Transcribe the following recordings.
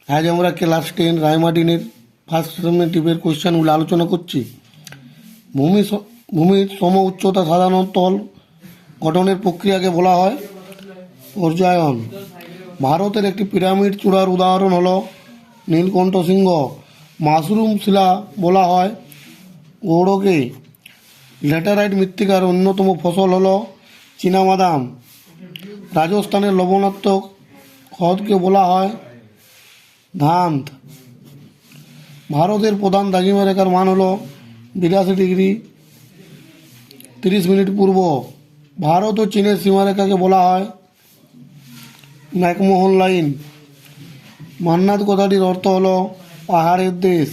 আজ আমরা class 10 রায়মার্টিনের first সেমেটিভের কোয়েশ্চেনগুলো আলোচনা করছি। ভূমির সম উচ্চতা সাধারণ তল গঠনের প্রক্রিয়াকে বলা হয় পর্যায়ন। ভারতের একটি পিরামিড চূড়ার উদাহরণ হলো নীলকণ্ঠ সিংহ। মাশরুম শিলা বলা হয় গৌড়কে। ল্যাটেরাইট মৃত্তিকার অন্যতম ফসল হলো চীনাবাদাম। রাজস্থানের লবণাত্মক হ্রদকে বলা হয় ধান্ত। ভারতের প্রধান দ্রাঘিমা রেখার মান হলো 82 ডিগ্রি 30 মিনিট পূর্ব। ভারত ও চীনের সীমারেখাকে বলা হয় ম্যাকমোহন লাইন। মান্নাত কথাটির অর্থ হলো পাহাড়ের দেশ।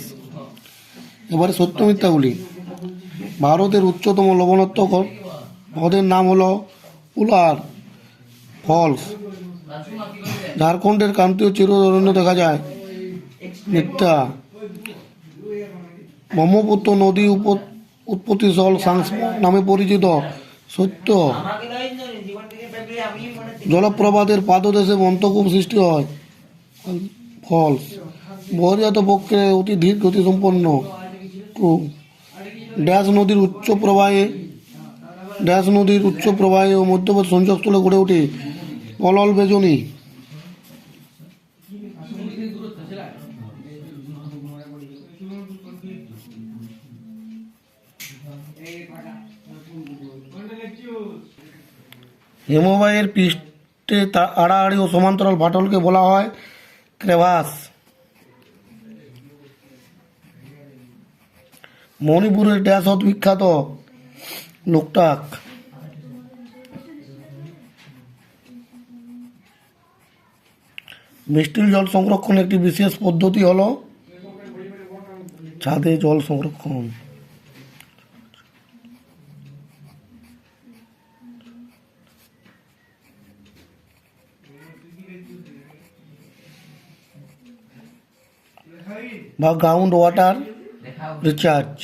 এবারে সত্য মিথ্যাগুলি। ভারতের উচ্চতম লবণাত্মক হ্রদের নাম হলো উলার ফলস। ঝাড়খণ্ডের ক্রান্তীয় চিরঅরণ্য দেখা যায়। মিথ্যা। ব্রহ্মপুত্র নদী উৎপত্তিস্থল নামে পরিচিত। সত্য। জলপ্রপাতের পাদদেশে মন্তকূপ সৃষ্টি হয়। ফলস। বহির্জাত পক্ষে অতি ধীর গতিসম্পন্ন। ট্রু। ড্যাশ নদীর উচ্চ প্রবাহে ও মধ্যবর্তী সংযোগস্থলে গড়ে ওঠে পলল বেজনী। হিমবাহের পৃষ্ঠে আড়াআড়ি ও সমান্তরাল ফাটলকে বলা হয় ক্রেভাস। মণিপুরের ড্যাশ হ্রদ বিখ্যাত। লোকটাক। বৃষ্টির জল সংরক্ষণের একটি বিশেষ পদ্ধতি হলো ছাদে জল সংরক্ষণ। বা গ্রাউন্ড ওয়াটার রিচার্জ।